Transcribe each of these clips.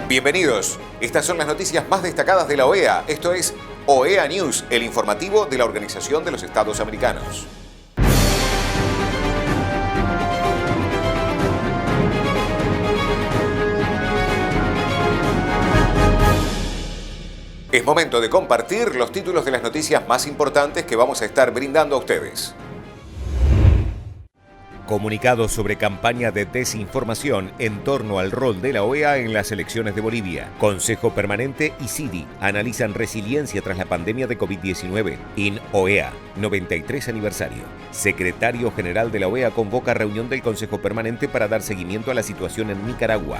Bienvenidos. Estas son las noticias más destacadas de la OEA. Esto es OEA News, el informativo de la Organización de los Estados Americanos. Es momento de compartir los títulos de las noticias más importantes que vamos a estar brindando a ustedes. Comunicado sobre campaña de desinformación en torno al rol de la OEA en las elecciones de Bolivia. Consejo Permanente y CIDI analizan resiliencia tras la pandemia de COVID-19. In OEA, 93 aniversario. Secretario General de la OEA convoca reunión del Consejo Permanente para dar seguimiento a la situación en Nicaragua.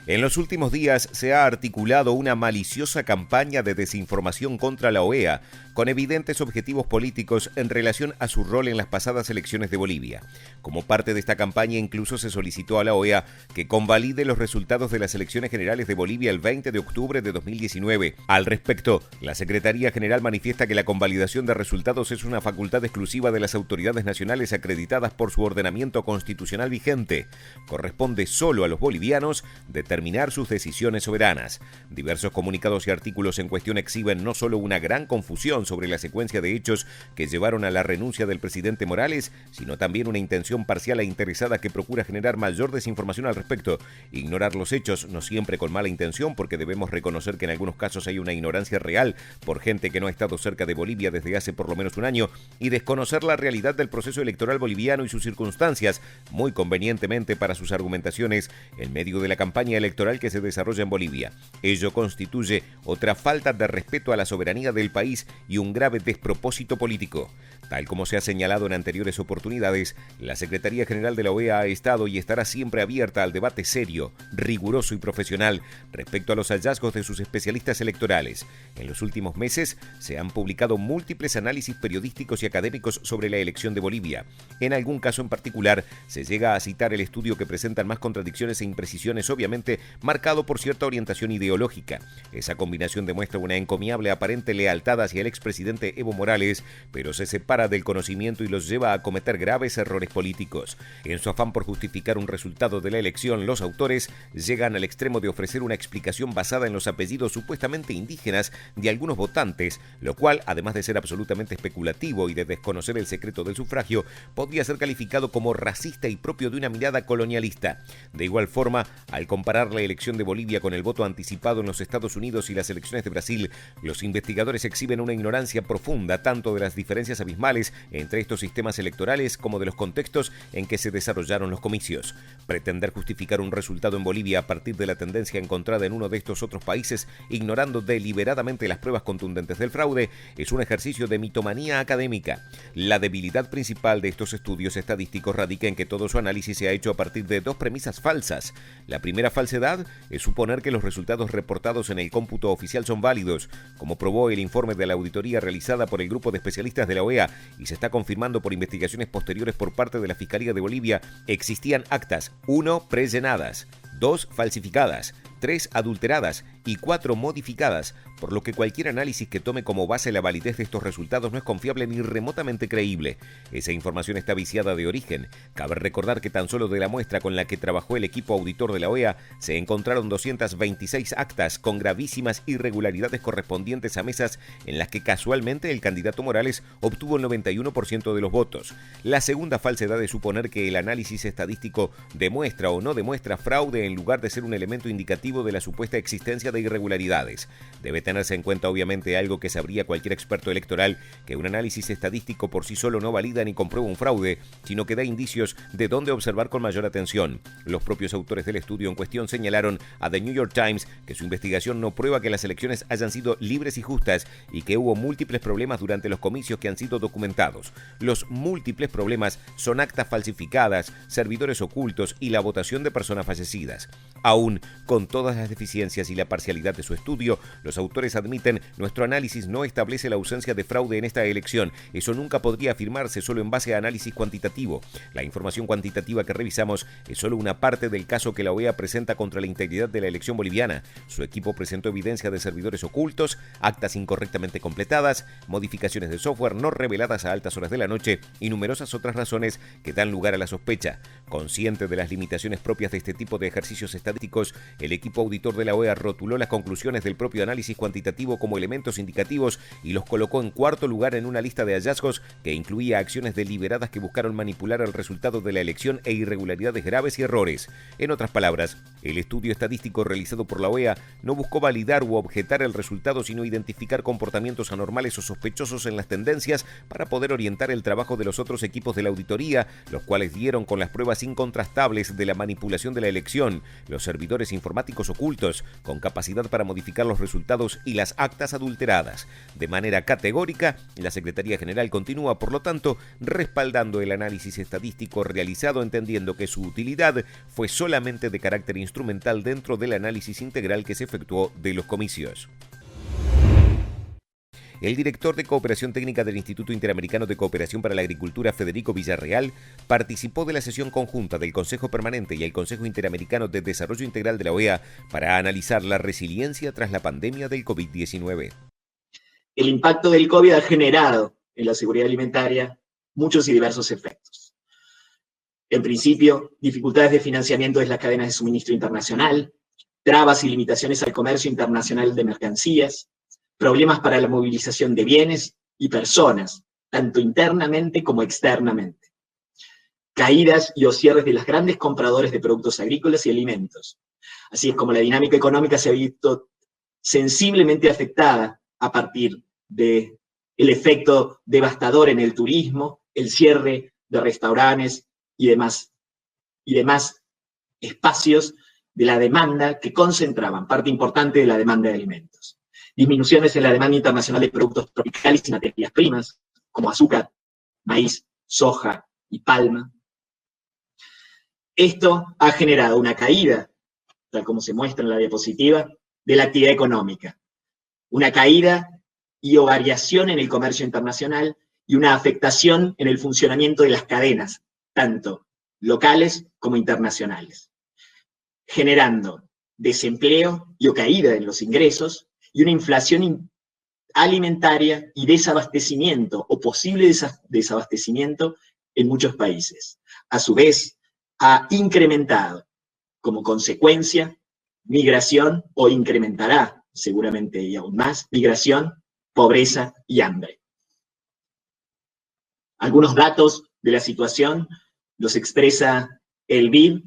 En los últimos días se ha articulado una maliciosa campaña de desinformación contra la OEA, con evidentes objetivos políticos en relación a su rol en las pasadas elecciones de Bolivia. Como parte de esta campaña, incluso se solicitó a la OEA que convalide los resultados de las elecciones generales de Bolivia el 20 de octubre de 2019. Al respecto, la Secretaría General manifiesta que la convalidación de resultados es una facultad exclusiva de las autoridades nacionales acreditadas por su ordenamiento constitucional vigente. Corresponde solo a los bolivianos determinar sus decisiones soberanas. Diversos comunicados y artículos en cuestión exhiben no solo una gran confusión sobre la secuencia de hechos que llevaron a la renuncia del presidente Morales, sino también una intención parcial e interesada que procura generar mayor desinformación al respecto. Ignorar los hechos, no siempre con mala intención, porque debemos reconocer que en algunos casos hay una ignorancia real por gente que no ha estado cerca de Bolivia desde hace por lo menos un año, y desconocer la realidad del proceso electoral boliviano y sus circunstancias, muy convenientemente para sus argumentaciones, en medio de la campaña electoral que se desarrolla en Bolivia. Ello constituye otra falta de respeto a la soberanía del país y un grave despropósito político. Tal como se ha señalado en anteriores oportunidades, la Secretaría General de la OEA ha estado y estará siempre abierta al debate serio, riguroso y profesional respecto a los hallazgos de sus especialistas electorales. En los últimos meses se han publicado múltiples análisis periodísticos y académicos sobre la elección de Bolivia. En algún caso en particular, se llega a citar el estudio que presentan más contradicciones e imprecisiones, obviamente marcado por cierta orientación ideológica. Esa combinación demuestra una encomiable aparente lealtad hacia el expresidente Evo Morales, pero se separa del conocimiento y los lleva a cometer graves errores políticos. En su afán por justificar un resultado de la elección, los autores llegan al extremo de ofrecer una explicación basada en los apellidos supuestamente indígenas de algunos votantes, lo cual, además de ser absolutamente especulativo y de desconocer el secreto del sufragio, podría ser calificado como racista y propio de una mirada colonialista. De igual forma, al comparar la elección de Bolivia con el voto anticipado en los Estados Unidos y las elecciones de Brasil, los investigadores exhiben una ignorancia profunda tanto de las diferencias abismales entre estos sistemas electorales como de los contextos en que se desarrollaron los comicios. Pretender justificar un resultado en Bolivia a partir de la tendencia encontrada en uno de estos otros países, ignorando deliberadamente las pruebas contundentes del fraude, es un ejercicio de mitomanía académica. La debilidad principal de estos estudios estadísticos radica en que todo su análisis se ha hecho a partir de dos premisas falsas. La primera falsedad es suponer que los resultados reportados en el cómputo oficial son válidos, como probó el informe de la auditoría realizada por el grupo de especialistas de la OEA, y se está confirmando por investigaciones posteriores por parte de la Fiscalía de Bolivia. Existían actas: 1 prellenadas, 2 falsificadas, 3 adulteradas y 4 modificadas, por lo que cualquier análisis que tome como base la validez de estos resultados no es confiable ni remotamente creíble. Esa información está viciada de origen. Cabe recordar que tan solo de la muestra con la que trabajó el equipo auditor de la OEA se encontraron 226 actas con gravísimas irregularidades correspondientes a mesas en las que casualmente el candidato Morales obtuvo el 91% de los votos. La segunda falsedad es suponer que el análisis estadístico demuestra o no demuestra fraude en lugar de ser un elemento indicativo de la supuesta existencia de irregularidades. Debe tenerse en cuenta obviamente algo que sabría cualquier experto electoral, que un análisis estadístico por sí solo no valida ni comprueba un fraude, sino que da indicios de dónde observar con mayor atención. Los propios autores del estudio en cuestión señalaron a The New York Times que su investigación no prueba que las elecciones hayan sido libres y justas y que hubo múltiples problemas durante los comicios que han sido documentados. Los múltiples problemas son actas falsificadas, servidores ocultos y la votación de personas fallecidas. Aún con todas las deficiencias y la parcialidad imparcialidad de su estudio, los autores admiten: nuestro análisis no establece la ausencia de fraude en esta elección. Eso nunca podría afirmarse solo en base a análisis cuantitativo. La información cuantitativa que revisamos es solo una parte del caso que la OEA presenta contra la integridad de la elección boliviana. Su equipo presentó evidencia de servidores ocultos, actas incorrectamente completadas, modificaciones de software no reveladas a altas horas de la noche y numerosas otras razones que dan lugar a la sospecha. Consciente de las limitaciones propias de este tipo de ejercicios estadísticos, el equipo auditor de la OEA rotuló las conclusiones del propio análisis cuantitativo como elementos indicativos y los colocó en cuarto lugar en una lista de hallazgos que incluía acciones deliberadas que buscaron manipular el resultado de la elección e irregularidades graves y errores. En otras palabras, el estudio estadístico realizado por la OEA no buscó validar u objetar el resultado, sino identificar comportamientos anormales o sospechosos en las tendencias para poder orientar el trabajo de los otros equipos de la auditoría, los cuales dieron con las pruebas incontrastables de la manipulación de la elección, los servidores informáticos ocultos, con capacidad para modificar los resultados y las actas adulteradas. De manera categórica, la Secretaría General continúa, por lo tanto, respaldando el análisis estadístico realizado, entendiendo que su utilidad fue solamente de carácter instrumental dentro del análisis integral que se efectuó de los comicios. El director de Cooperación Técnica del Instituto Interamericano de Cooperación para la Agricultura, Federico Villarreal, participó de la sesión conjunta del Consejo Permanente y el Consejo Interamericano de Desarrollo Integral de la OEA para analizar la resiliencia tras la pandemia del COVID-19. El impacto del COVID ha generado en la seguridad alimentaria muchos y diversos efectos. En principio, dificultades de financiamiento de las cadenas de suministro internacional, trabas y limitaciones al comercio internacional de mercancías, problemas para la movilización de bienes y personas, tanto internamente como externamente. Caídas y o cierres de las grandes compradores de productos agrícolas y alimentos. Así es como la dinámica económica se ha visto sensiblemente afectada a partir del efecto devastador en el turismo, el cierre de restaurantes y demás espacios de la demanda que concentraban parte importante de la demanda de alimentos. Disminuciones en la demanda internacional de productos tropicales y materias primas, como azúcar, maíz, soja y palma. Esto ha generado una caída, tal como se muestra en la diapositiva, de la actividad económica. Una caída y o variación en el comercio internacional y una afectación en el funcionamiento de las cadenas, tanto locales como internacionales, generando desempleo y o caída en los ingresos, y una inflación alimentaria y desabastecimiento, o posible desabastecimiento en muchos países. A su vez, ha incrementado, como consecuencia, migración, o incrementará seguramente y aún más, migración, pobreza y hambre. Algunos datos de la situación los expresa el BID.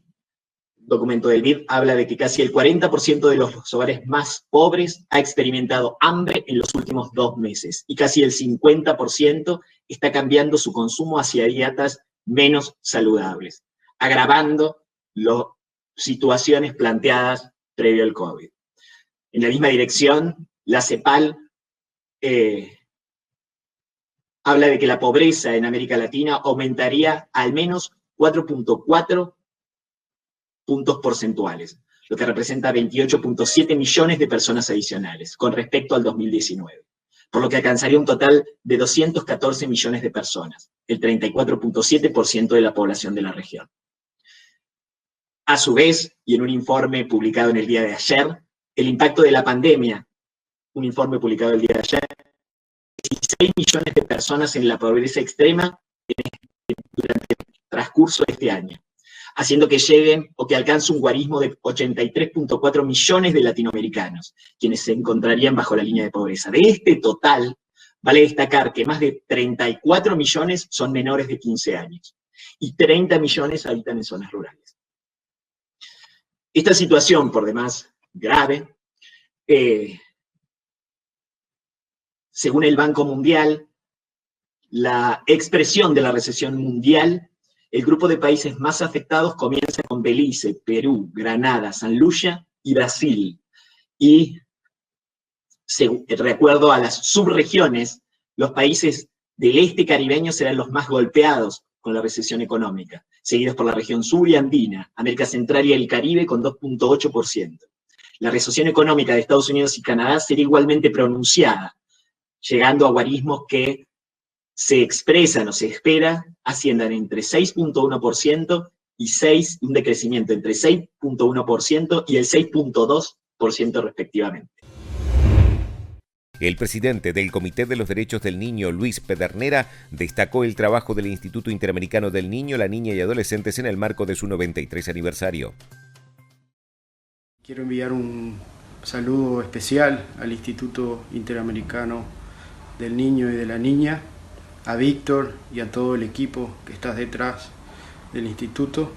Documento del BID habla de que casi el 40% de los hogares más pobres ha experimentado hambre en los últimos 2 meses y casi el 50% está cambiando su consumo hacia dietas menos saludables, agravando las situaciones planteadas previo al COVID. En la misma dirección, la CEPAL habla de que la pobreza en América Latina aumentaría al menos 4.4 puntos porcentuales, lo que representa 28.7 millones de personas adicionales con respecto al 2019, por lo que alcanzaría un total de 214 millones de personas, el 34.7% de la población de la región. A su vez, y en un informe publicado en el día de ayer, el impacto de la pandemia, un informe publicado el día de ayer, 16 millones de personas en la pobreza extrema durante el transcurso de este año, haciendo que lleguen o que alcance un guarismo de 83.4 millones de latinoamericanos, quienes se encontrarían bajo la línea de pobreza. De este total, vale destacar que más de 34 millones son menores de 15 años y 30 millones habitan en zonas rurales. Esta situación, por demás grave, según el Banco Mundial, la expresión de la recesión mundial, el grupo de países más afectados comienza con Belice, Perú, Granada, San Lucia y Brasil. Y, de acuerdo a las subregiones, los países del este caribeño serán los más golpeados con la recesión económica, seguidos por la región sur y andina, América Central y el Caribe con 2.8%. la recesión económica de Estados Unidos y Canadá será igualmente pronunciada, llegando a guarismos que se expresan o se espera asciendan entre 6.1% y un decrecimiento entre 6.1% y el 6.2% respectivamente. El presidente del Comité de los Derechos del Niño, Luis Pedernera, destacó el trabajo del Instituto Interamericano del Niño, la Niña y Adolescentes en el marco de su 93 aniversario. Quiero enviar un saludo especial al Instituto Interamericano del Niño y de la Niña, a Víctor y a todo el equipo que está detrás del instituto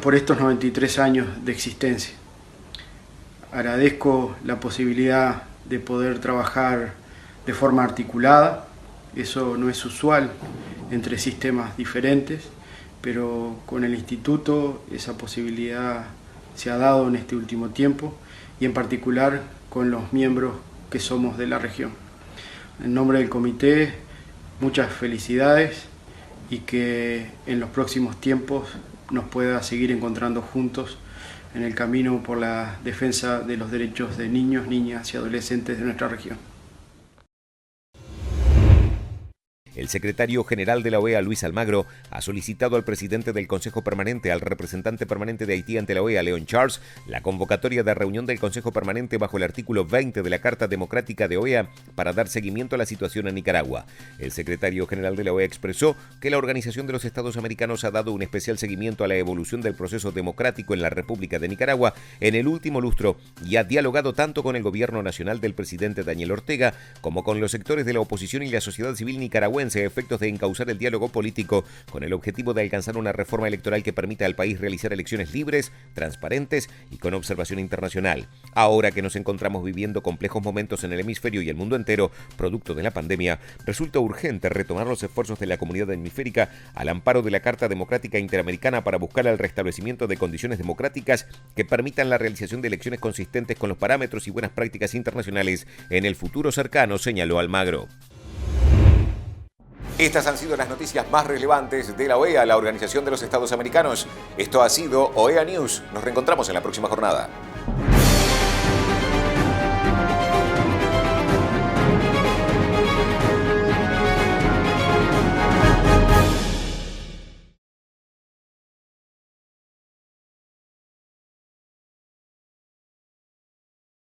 por estos 93 años de existencia. Agradezco la posibilidad de poder trabajar de forma articulada. Eso no es usual entre sistemas diferentes, pero con el instituto esa posibilidad se ha dado en este último tiempo y en particular con los miembros que somos de la región. En nombre del comité, muchas felicidades y que en los próximos tiempos nos pueda seguir encontrando juntos en el camino por la defensa de los derechos de niños, niñas y adolescentes de nuestra región. El secretario general de la OEA, Luis Almagro, ha solicitado al presidente del Consejo Permanente, al representante permanente de Haití ante la OEA, Leon Charles, la convocatoria de reunión del Consejo Permanente bajo el artículo 20 de la Carta Democrática de OEA para dar seguimiento a la situación en Nicaragua. El secretario general de la OEA expresó que la Organización de los Estados Americanos ha dado un especial seguimiento a la evolución del proceso democrático en la República de Nicaragua en el último lustro y ha dialogado tanto con el gobierno nacional del presidente Daniel Ortega como con los sectores de la oposición y la sociedad civil nicaragüense a efectos de encauzar el diálogo político con el objetivo de alcanzar una reforma electoral que permita al país realizar elecciones libres, transparentes y con observación internacional. Ahora que nos encontramos viviendo complejos momentos en el hemisferio y el mundo entero, producto de la pandemia, resulta urgente retomar los esfuerzos de la comunidad hemisférica al amparo de la Carta Democrática Interamericana para buscar el restablecimiento de condiciones democráticas que permitan la realización de elecciones consistentes con los parámetros y buenas prácticas internacionales en el futuro cercano, señaló Almagro. Estas han sido las noticias más relevantes de la OEA, la Organización de los Estados Americanos. Esto ha sido OEA News. Nos reencontramos en la próxima jornada.